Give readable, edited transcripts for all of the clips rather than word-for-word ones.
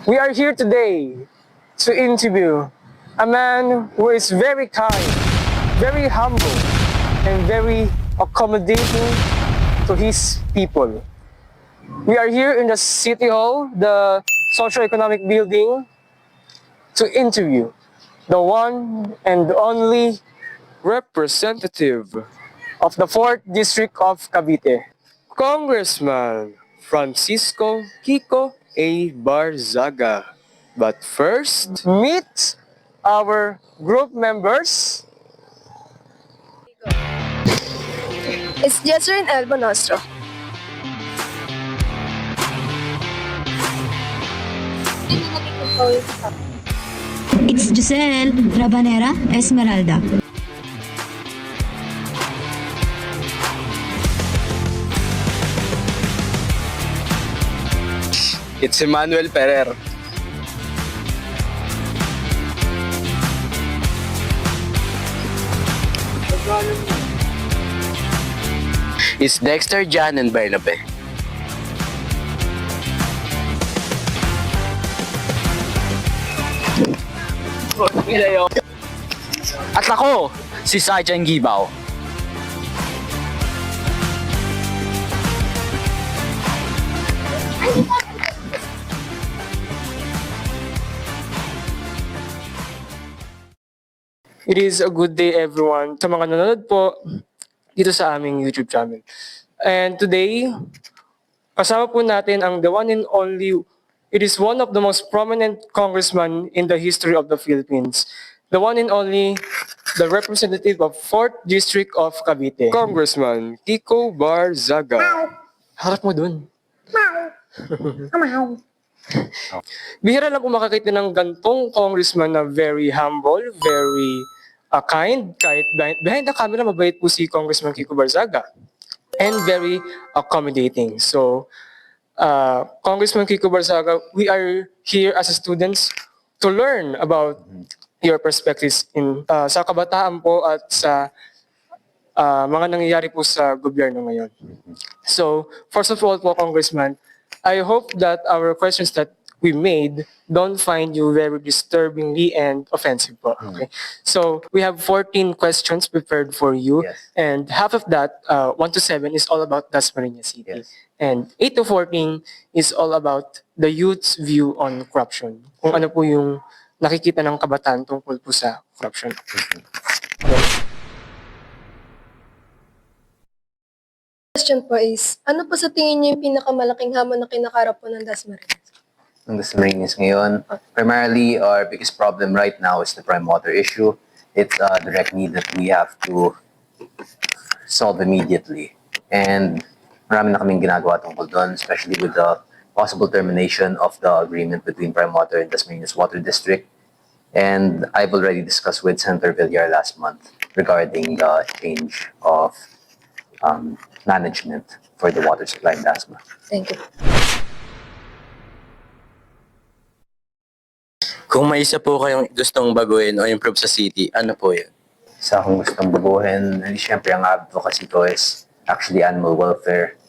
We are here today to interview a man who is very kind, very humble, and very accommodating to his people. We are here in the City Hall, the socio-economic building, to interview the one and only representative of the 4th District of Cavite, Congressman Francisco Kiko A. Barzaga. But first, meet our group members. It's Jesserin El Bonostro. It's Giselle Rabanera Esmeralda. It's Emmanuel Ferrer. It's Dexter, Jan, and Bernabe. At ako, si Sergeant Gibaw. It is a good day everyone sa mga nanonood po dito sa aming YouTube channel. And today, kasama po natin ang the one and only, it is one of the most prominent congressman in the history of the Philippines. The one and only, the representative of 4th District of Cavite, Congressman Kiko Barzaga. Harap mo dun. Bihira lang po makakita ng gantong congressman na very humble, very kind, kahit behind the camera, mabait po si Congressman Kiko Barzaga. And very accommodating. So, Congressman Kiko Barzaga, we are here as students to learn about your perspectives in sa kabataan po at sa mga nangyayari po sa gobyerno ngayon. So, first of all po, Congressman, I hope that our questions that we made don't find you very disturbingly and offensive po. Okay? So, we have 14 questions prepared for you. Yes. And half of that, 1 to 7, is all about Dasmariñas City. Yes. And 8 to 14 is all about the youth's view on corruption. Kung ano po yung nakikita ng kabataan tungkol po sa corruption. Question po is, ano po sa tingin niyo yung pinakamalaking hamon na kinakarap po ng Dasmariñas? Ng Dasmariñas ngayon, primarily our biggest problem right now is the prime water issue. It's a direct need that we have to solve immediately. And marami na kaming ginagawa tungkol doon, especially with the possible termination of the agreement between Prime Water and Dasmariñas Water District. And I've already discussed with Senator Villar last month regarding the change of management for the water supply in Dasma. Thank you. Kung may isa po kayong gustong baguhin o improve sa city, ano po yun? Sa akong gustong baguhin, siyempre ang advocacy ko is actually animal welfare.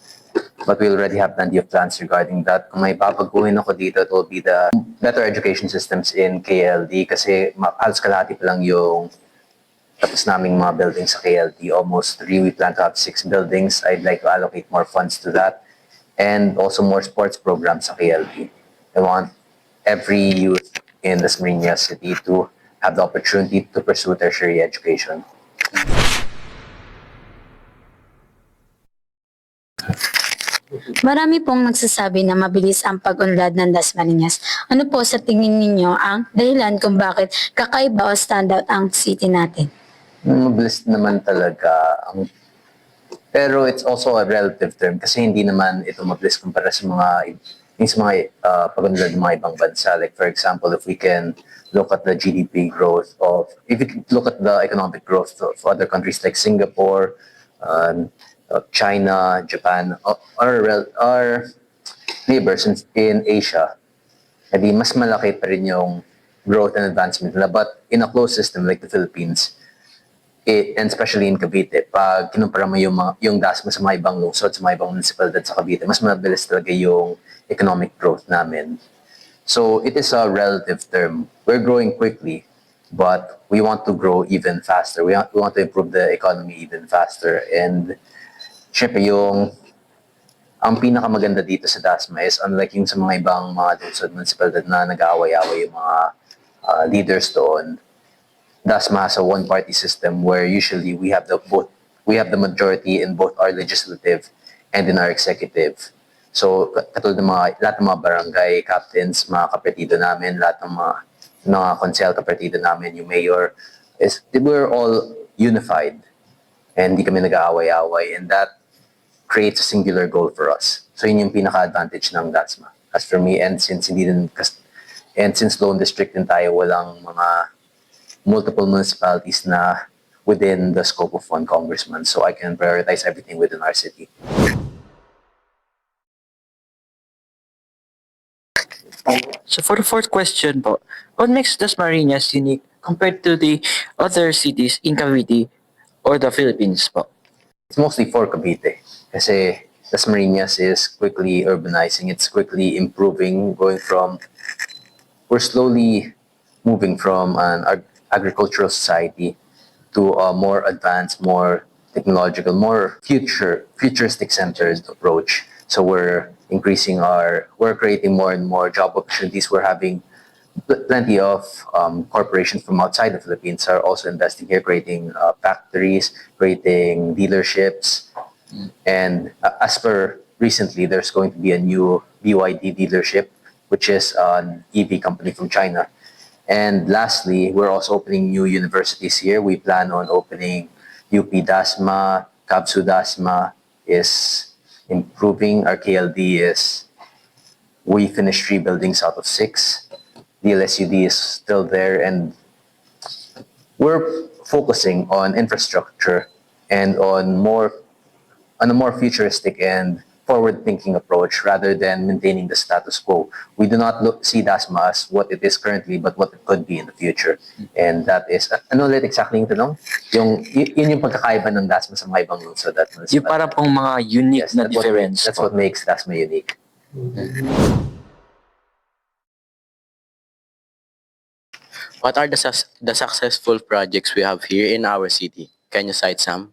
But we already have plenty of plans regarding that. Kung may babaguhin ako dito, it will be the better education systems in KLD kasi halos kalahati pa lang yung tapos naming mga buildings sa KLD. Almost 3, we plan to have 6 buildings. I'd like to allocate more funds to that. And also more sports programs sa KLD. I want every youth in the Dasmariñas City to have the opportunity to pursue tertiary education. Marami pong nagsasabi na mabilis ang pag-unlad ng Dasmariñas. Ano po sa tingin ninyo ang dahilan kung bakit kakaiba o standout ang city natin? Mabilis naman talaga. Pero it's also a relative term kasi hindi naman ito mabilis kumpara sa mga pag-unlad ng mga ibang bansa. Like for example, if we can look at the GDP growth if we look at the economic growth of other countries like Singapore, China, Japan, our neighbors in Asia, edi mas malaki pa rin yung growth and advancement nila. But in a closed system like the Philippines, and especially in Cavite, pag kinumpara mo yung Dasma sa mga ibang lungsod, sa mga ibang municipalidad sa Cavite, mas mabilis talaga yung economic growth namin. So it is a relative term. We're growing quickly, but we want to grow even faster. We want to improve the economy even faster. And syempre ang pinakamaganda dito sa Dasma is unlike yung sa mga ibang mga lungsod municipalidad na nag-aaway-away yung mga leaders doon, Dasma has a one-party system where usually we have the majority in both our legislative and in our executive. So katulad ng lahat ng mga barangay captains, mga kapatido namin, lahat ng mga konsel kapatido namin, yung mayor, we're all unified and hindi kami nag-aaway-away, and that creates a singular goal for us. So yun yung pinaka-advantage ng DASMA. As for me, and since Lone District din tayo, walang mga multiple municipalities na within the scope of one congressman, so I can prioritize everything within our city. So for the fourth question po, what makes Dasmariñas unique compared to the other cities in Cavite or the Philippines po? It's mostly for Cavite kasi Dasmariñas is quickly urbanizing, it's quickly improving, we're slowly moving from an agricultural society to a more advanced, more technological, more futuristic centered approach. So we're creating more and more job opportunities. We're having plenty of corporations from outside the Philippines are also investing here, creating factories, creating dealerships. And as per recently, there's going to be a new BYD dealership, which is an EV company from China. And lastly, we're also opening new universities here. We plan on opening UP Dasma, Kabsu Dasma is improving. Our KLD we finished 3 buildings out of 6. DLSUD is still there, and we're focusing on infrastructure and on a more futuristic and forward-thinking approach rather than maintaining the status quo. We do not see DASMA as what it is currently, but what it could be in the future. And that is, ano ulit exactly yung tanong? Yun yung pagkakaiba ng DASMA sa mga ibang lungsod. Yung para pong mga unique na difference That's po. what makes DASMA unique. What are the successful projects we have here in our city? Can you cite some?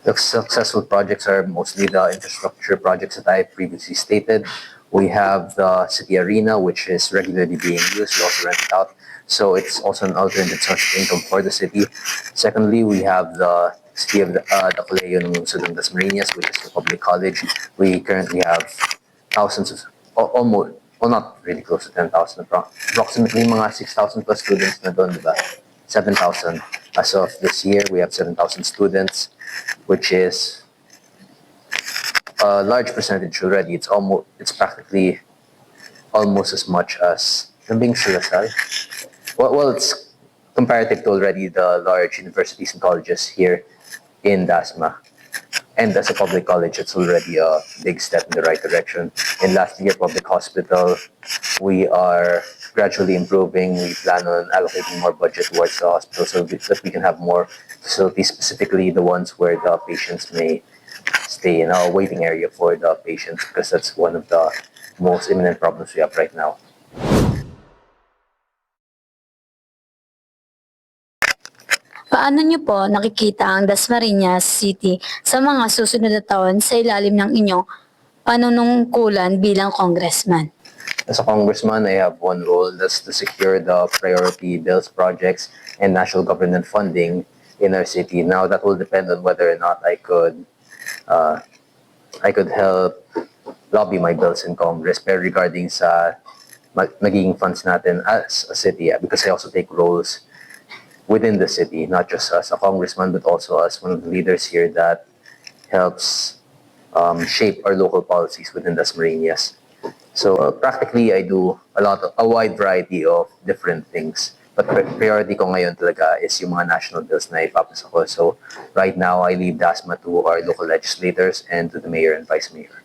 The successful projects are mostly the infrastructure projects that I previously stated. We have the city arena, which is regularly being used. We also rent it out. So it's also an alternative source of income for the city. Secondly, we have the city of the Colegio ng Dasmariñas, which is the public college. We currently have thousands of, almost, well, not really close to 10,000, approximately mga 6,000 plus students na doon, diba? 7,000. As of this year, we have 7,000 students, which is a large percentage already. It's practically almost as much as Nambing Sulasal. Well, it's comparative to already the large universities and colleges here in Dasma. And as a public college, it's already a big step in the right direction. In last year, public hospital, we are gradually improving. We plan on allocating more budget towards the hospital so that we can have more facilities, specifically the ones where the patients may stay in a waiting area for the patients, because that's one of the most imminent problems we have right now. Paano niyo po nakikita ang Dasmariñas City sa mga susunod na taon sa ilalim ng inyong panunungkulan bilang congressman? As a congressman, I have one role, that's to secure the priority bills, projects, and national government funding in our city. Now, that will depend on whether or not I could help lobby my bills in Congress. Pero regarding sa nagiging funds natin as a city, because I also take roles within the city, not just as a congressman, but also as one of the leaders here that helps shape our local policies within Dasmariñas. So practically, I do a wide variety of different things. But priority ko ngayon talaga is yung mga national bills na ipapasa ko. So right now, I leave DASMA to our local legislators and to the mayor and vice mayor.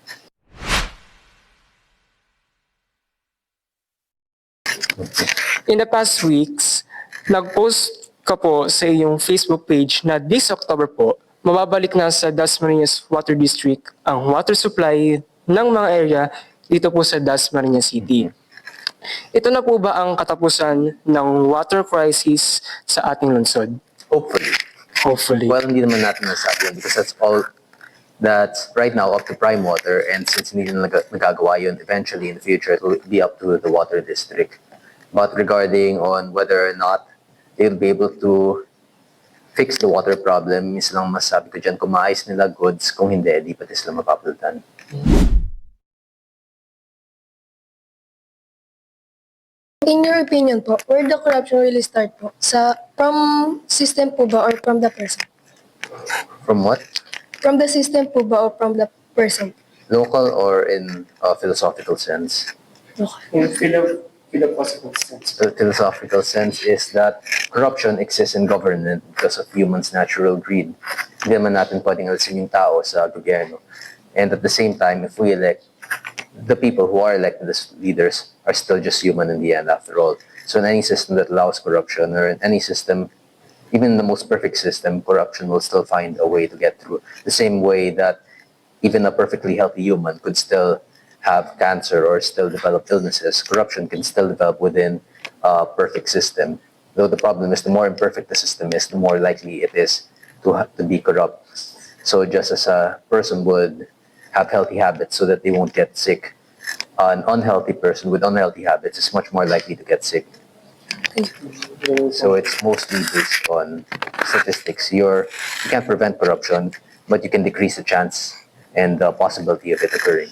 In the past weeks, nag-post ka po sa iyong Facebook page na this October po, mababalik na sa Dasmariñas Water District ang water supply ng mga area dito po sa Dasmariñas City. Ito na po ba ang katapusan ng water crisis sa ating lungsod? Hopefully. Hopefully. Well, hindi naman natin nasabi yun because that's right now up to prime water, and since hindi na nagagawa yun, eventually in the future it will be up to the water district. But regarding on whether or not they'll be able to fix the water problem, is lang masabi ko dyan, kung maayos nila goods, kung hindi, di pati sila mapapalitan. In your opinion po, where the corruption really start po? From system po ba or from the person? From what? From the system po ba or from the person? Local or in a philosophical sense? In philosophical sense. The philosophical sense is that corruption exists in government because of humans' natural greed. Hindi naman natin pwedeng alisin yung tao sa gobyerno. And at the same time, if we elect, the people who are elected as leaders are still just human in the end after all. So in any system that allows corruption, or in any system, even in the most perfect system, corruption will still find a way to get through. The same way that even a perfectly healthy human could still have cancer or still develop illnesses, corruption can still develop within a perfect system. Though the problem is, the more imperfect the system is, the more likely it is to be corrupt. So just as a person would have healthy habits so that they won't get sick, an unhealthy person with unhealthy habits is much more likely to get sick. So it's mostly based on statistics. You can't prevent corruption, but you can decrease the chance and the possibility of it occurring.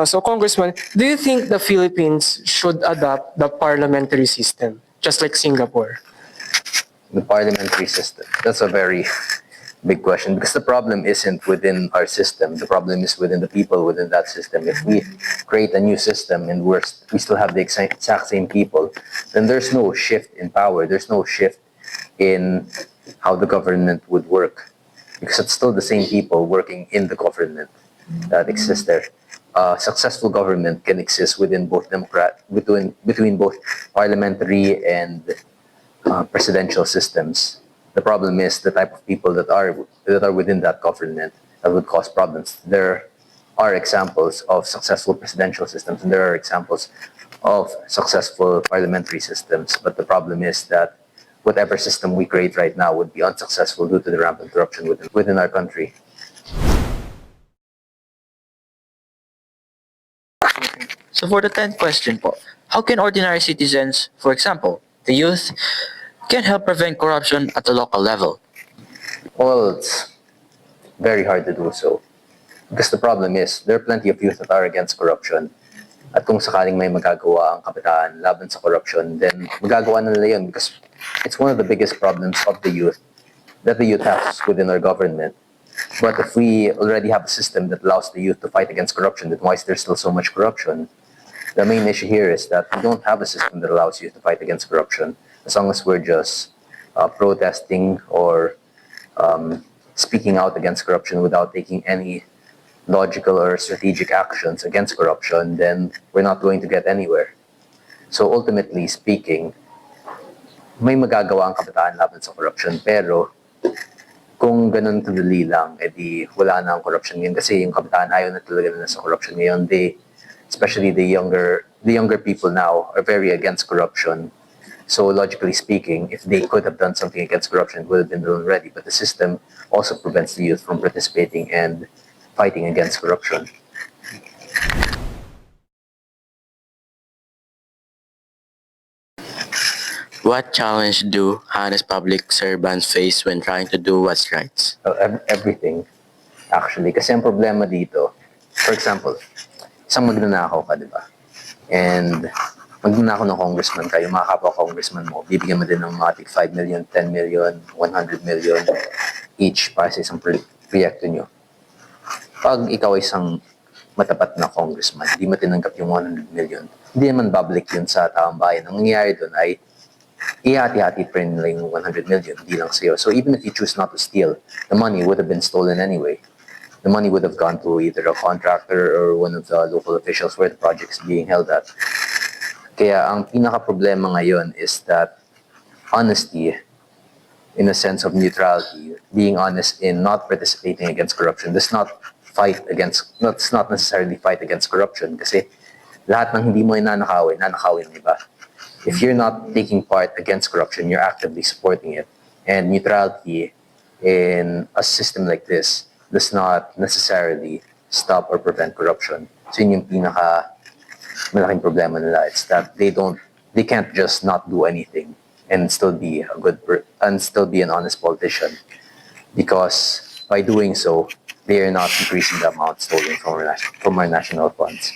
So Congressman, do you think the Philippines should adopt the parliamentary system, just like Singapore? The parliamentary system, that's a very big question, because the problem isn't within our system. The problem is within the people within that system. If we create a new system and we still have the exact same people, then there's no shift in power. There's no shift in how the government would work, because it's still the same people working in the government that exists there. Successful government can exist within both between both parliamentary and presidential systems. The problem is the type of people that are within that government that would cause problems. There are examples of successful presidential systems, and there are examples of successful parliamentary systems. But the problem is that whatever system we create right now would be unsuccessful due to the rampant corruption within our country. So for the 10th question po, how can ordinary citizens, for example, the youth, can help prevent corruption at the local level? Well, it's very hard to do so. Because the problem is, there are plenty of youth that are against corruption. At kung sakaling may magagawa ang kabataan laban sa corruption, then magagawa na nila yun, because it's one of the biggest problems of the youth that the youth has within our government. But if we already have a system that allows the youth to fight against corruption, then why is there still so much corruption? The main issue here is that we don't have a system that allows youth to fight against corruption. As long as we're just protesting or speaking out against corruption without taking any logical or strategic actions against corruption, then we're not going to get anywhere. So ultimately speaking, may magagawa ang kabataan laban sa corruption, pero kung ganun kadali lang, edi wala na ang corruption ngayon, kasi yung kabataan ayaw na talaga na sa corruption ngayon. Especially the younger people now are very against corruption. So logically speaking, if they could have done something against corruption, it would have been done already. But the system also prevents the youth from participating and fighting against corruption. What challenge do honest public servants face when trying to do what's right? Everything, actually. Kasi ang problema dito, for example, isang magnanakaw ka, di ba? And magnanakaw ng congressman ka, yung mga kapwa-congressman mo, bibigyan mo din ng mga 5 million, 10 million, 100 million each para sa isang proyekto nyo. Pag ikaw ay isang matapat na congressman, hindi mo tinanggap yung 100 million, hindi naman babalik yun sa taong bayan. Ang nangyayari doon ay ihati-hati pa rin nila yung 100 million, hindi lang sa'yo. So even if you choose not to steal, the money would have been stolen anyway. The money would have gone to either a contractor or one of the local officials where the project is being held at. Kaya ang pinaka-problema ngayon is that honesty, in a sense of neutrality, being honest in not participating against corruption, does not let's not necessarily fight against corruption kasi lahat ng hindi mo nanakawin ng iba. If you're not taking part against corruption, you're actively supporting it. And neutrality in a system like this does not necessarily stop or prevent corruption. So yun yung malaking problema nila. It's that they can't just not do anything and still be an honest politician, because by doing so, they are not increasing the amount stolen from our national funds.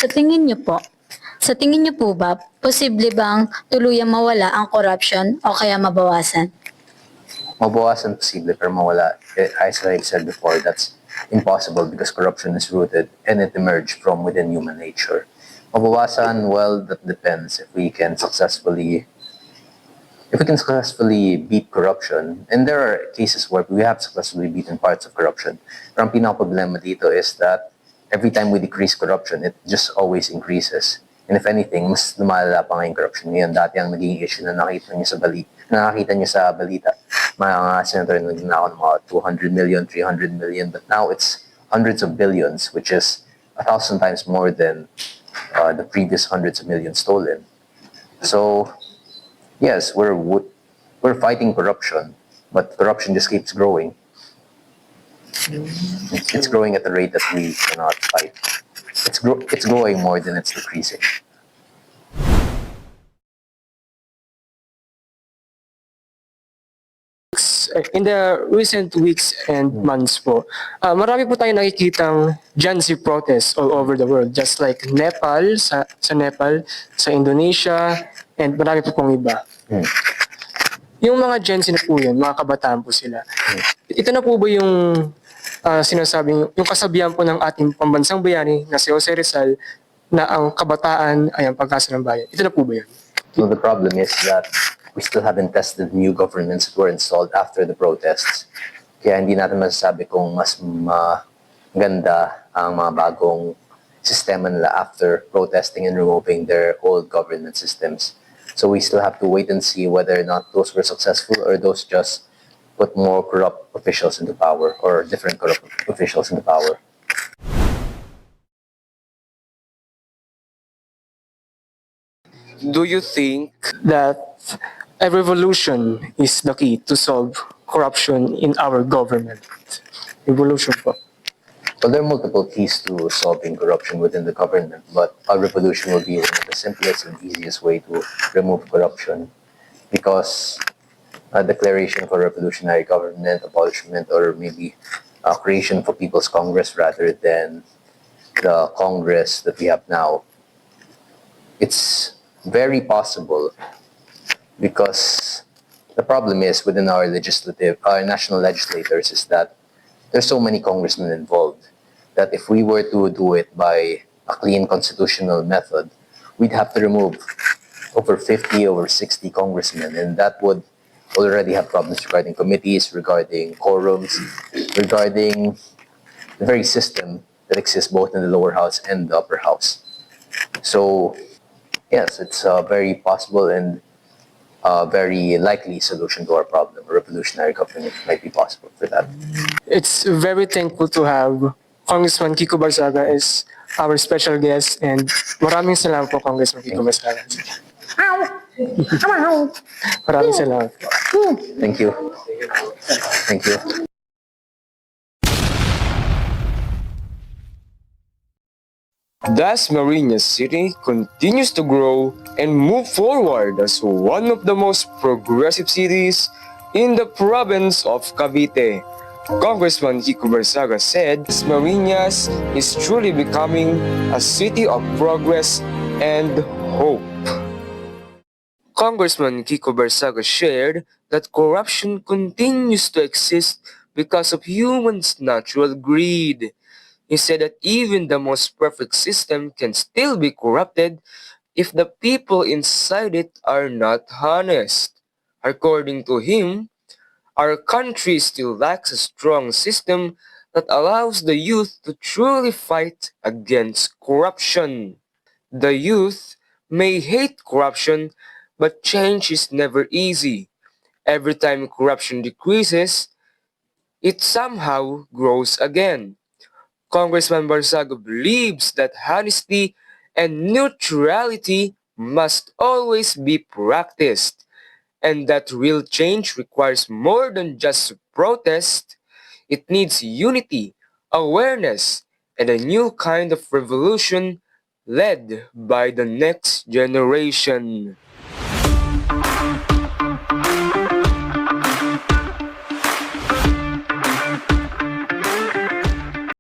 Sa tingin niyo po ba, posible bang tuluyang mawala ang corruption o kaya mabawasan? Mabawasan posible, pero mawala. As I've said before, that's impossible because corruption is rooted and it emerged from within human nature. Mabawasan, well, that depends if we can successfully beat corruption. And there are cases where we have successfully beaten parts of corruption. Pero ang pinaka-problema dito is that every time we decrease corruption, it just always increases. And if anything, mas lumalala pa nga yung corruption ngayon. Dati ang naging issue na nakakita niyo sa balita, mga senator na nagnanakaw ng mga 200 million, 300 million, but now it's hundreds of billions, which is 1,000 times more than the previous hundreds of millions stolen. So, yes, we're fighting corruption, but corruption just keeps growing. It's growing at a rate that we cannot fight. It's growing more than it's decreasing. In the recent weeks and months po, marami po tayong nakikitang Gen Z protests all over the world, just like Nepal, sa Nepal, sa Indonesia, and marami po pong iba. Yung mga Gen Z na po yun, mga kabataan po sila. Ito na po ba yung sinasabing, yung kasabihan po ng ating pambansang bayani na si Jose Rizal na ang kabataan ay ang pag-asa ng bayan? Ito na po ba yun? So the problem is that we still haven't tested new governments that were installed after the protests. Kaya hindi natin masasabi kung mas maganda ang mga bagong sistema nila after protesting and removing their old government systems. So we still have to wait and see whether or not those were successful or those just put more corrupt officials into power or different corrupt officials into power. Do you think that a revolution is the key to solve corruption in our government? Revolution po. Well, there are multiple keys to solving corruption within the government, but a revolution will be one of the simplest and easiest way to remove corruption, because a declaration for revolutionary government, abolishment, or maybe a creation for People's Congress rather than the Congress that we have now, it's very possible, because the problem is within our national legislators is that there's so many congressmen involved that if we were to do it by a clean constitutional method, we'd have to remove over 50, over 60 congressmen, and that would already have problems regarding committees, regarding quorums, regarding the very system that exists both in the lower house and the upper house. So, yes, it's a very possible and very likely solution to our problem. A revolutionary government might be possible for that. It's very thankful to have Congressman Kiko Barzaga as our special guest, and maraming salamat po, Congressman Kiko Barzaga. Maraming salamat po. Thank you. Thank you. Dasmariñas City continues to grow and move forward as one of the most progressive cities in the province of Cavite. Congressman Kiko Barzaga said Dasmariñas is truly becoming a city of progress and hope. Congressman Kiko Barzaga shared that corruption continues to exist because of humans' natural greed. He said that even the most perfect system can still be corrupted if the people inside it are not honest. According to him, our country still lacks a strong system that allows the youth to truly fight against corruption. The youth may hate corruption, but change is never easy. Every time corruption decreases, it somehow grows again. Congressman Barzaga believes that honesty and neutrality must always be practiced, and that real change requires more than just protest. It needs unity, awareness, and a new kind of revolution led by the next generation.